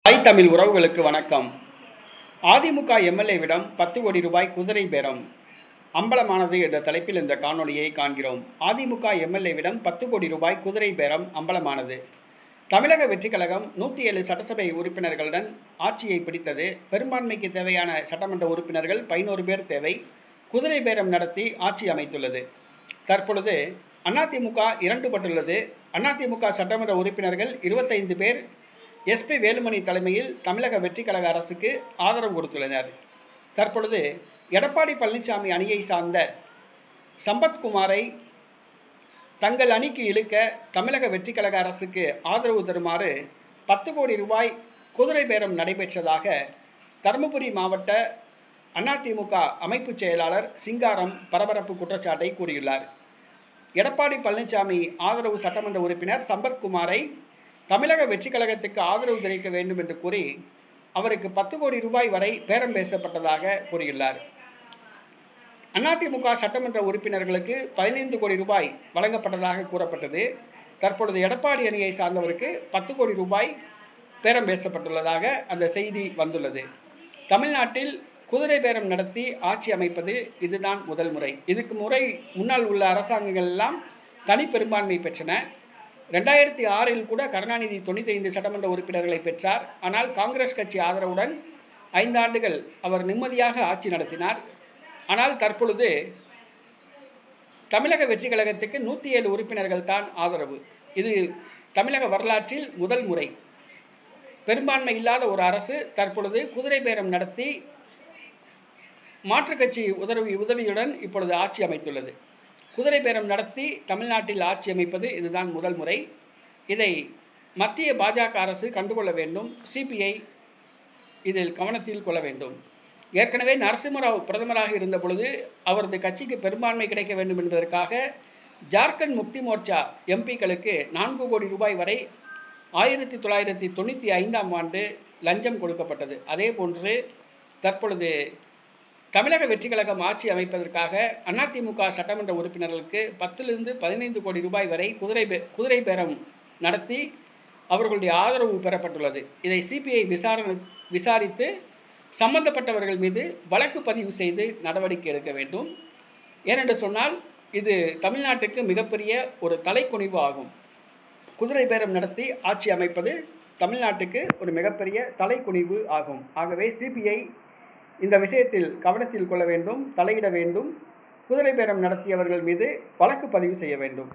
தாய் தமிழ் உறவுகளுக்கு வணக்கம். அதிமுக எம்எல்ஏவிடம் 10 கோடி ரூபாய் குதிரை பேரம் அம்பலமானது என்ற தலைப்பில் இந்த காணொலியை காண்கிறோம். அதிமுக எம்எல்ஏவிடம் 10 கோடி ரூபாய் குதிரை பேரம் அம்பலமானது. தமிழக வெற்றிக் கழகம் 107 சட்டசபை உறுப்பினர்களுடன் ஆட்சியை பிடித்தது. பெரும்பான்மைக்கு தேவையான சட்டமன்ற உறுப்பினர்கள் 11 பேர் தேவை. குதிரை பேரம் நடத்தி ஆட்சி அமைத்துள்ளது. தற்பொழுது அதிமுக இரண்டுபட்டுள்ளது. அதிமுக சட்டமன்ற உறுப்பினர்கள் 25 பேர் SP வேலுமணி தலைமையில் தமிழக வெற்றிக் கழக அரசுக்கு ஆதரவு கொடுத்துள்ளனர். தற்பொழுது எடப்பாடி பழனிசாமி அணியை சார்ந்த சம்பத்குமாரை தங்கள் அணிக்கு இழுக்க தமிழக வெற்றிக் கழக அரசுக்கு ஆதரவு தருமாறு 10 கோடி ரூபாய் குதிரை பேரம் நடைபெற்றதாக தருமபுரி மாவட்ட அதிமுக அமைப்பு செயலாளர் சிங்காரம் பரபரப்பு குற்றச்சாட்டை கூறியுள்ளார். எடப்பாடி பழனிசாமி ஆதரவு சட்டமன்ற உறுப்பினர் சம்பத்குமாரை தமிழக வெற்றிக் கழகத்துக்கு ஆதரவு தெரிவிக்க வேண்டும் என்று கூறி அவருக்கு 10 கோடி ரூபாய் வரை பேரம் பேசப்பட்டதாக கூறியுள்ளார். அதிமுக சட்டமன்ற உறுப்பினர்களுக்கு 15 கோடி ரூபாய் வழங்கப்பட்டதாக கூறப்பட்டது. தற்பொழுது எடப்பாடி அணியை சார்ந்தவருக்கு 10 கோடி ரூபாய் பேரம் பேசப்பட்டுள்ளதாக அந்த செய்தி வந்துள்ளது. தமிழ்நாட்டில் குதிரை பேரம் நடத்தி ஆட்சி அமைப்பது இதுதான் முதல் முறை. இதுக்கு முன்னால் உள்ள அரசாங்கங்கள் எல்லாம் தனி பெரும்பான்மை பெற்றன. 2006 கூட கருணாநிதி 95 சட்டமன்ற உறுப்பினர்களை பெற்றார். ஆனால் காங்கிரஸ் கட்சி ஆதரவுடன் 5 ஆண்டுகள் அவர் நிம்மதியாக ஆட்சி நடத்தினார். ஆனால் தற்பொழுது தமிழக வெற்றிக் கழகத்துக்கு 107 உறுப்பினர்கள் தான் ஆதரவு. இது தமிழக வரலாற்றில் முதல் முறை. பெரும்பான்மை இல்லாத ஒரு அரசு தற்பொழுது குதிரை பேரம் நடத்தி மாற்றுக் கட்சி உதவியுடன் இப்பொழுது ஆட்சி அமைத்துள்ளது. குதிரை பேரம் நடத்தி தமிழ்நாட்டில் ஆட்சி அமைப்பது இதுதான் முதல் முறை. இதை மத்திய பாஜக அரசு கண்டுகொள்ள வேண்டும். CPI இதில் கவனத்தில் கொள்ள வேண்டும். ஏற்கனவே நரசிம்மராவ் பிரதமராக இருந்த பொழுது அவரது கட்சிக்கு பெரும்பான்மை கிடைக்க வேண்டும் என்பதற்காக ஜார்க்கண்ட் முக்தி மோர்ச்சா MPக்களுக்கு 4 கோடி ரூபாய் வரை 1995ஆம் ஆண்டு லஞ்சம் கொடுக்கப்பட்டது. அதே போன்று தற்பொழுது தமிழக வெற்றிக் கழகம் ஆட்சி அமைப்பதற்காக அதிமுக சட்டமன்ற உறுப்பினர்களுக்கு 10லிருந்து 15 கோடி ரூபாய் வரை குதிரை பேரம் நடத்தி அவர்களுடைய ஆதரவு பெறப்பட்டுள்ளது. இதை CPI விசாரித்து சம்பந்தப்பட்டவர்கள் மீது வழக்கு பதிவு செய்து நடவடிக்கை எடுக்க வேண்டும். ஏனென்று சொன்னால் இது தமிழ்நாட்டுக்கு மிகப்பெரிய ஒரு தலைக்குனிவு ஆகும். குதிரை பேரம் நடத்தி ஆட்சி அமைப்பது தமிழ்நாட்டுக்கு ஒரு மிகப்பெரிய தலைக்குனிவு ஆகும். ஆகவே CPI இந்த விஷயத்தில் கவனத்தில் கொள்ள வேண்டும், தலையிட வேண்டும். குதிரை பேரம் நடத்தியவர்கள் மீது வழக்கு பதிவு செய்ய வேண்டும்.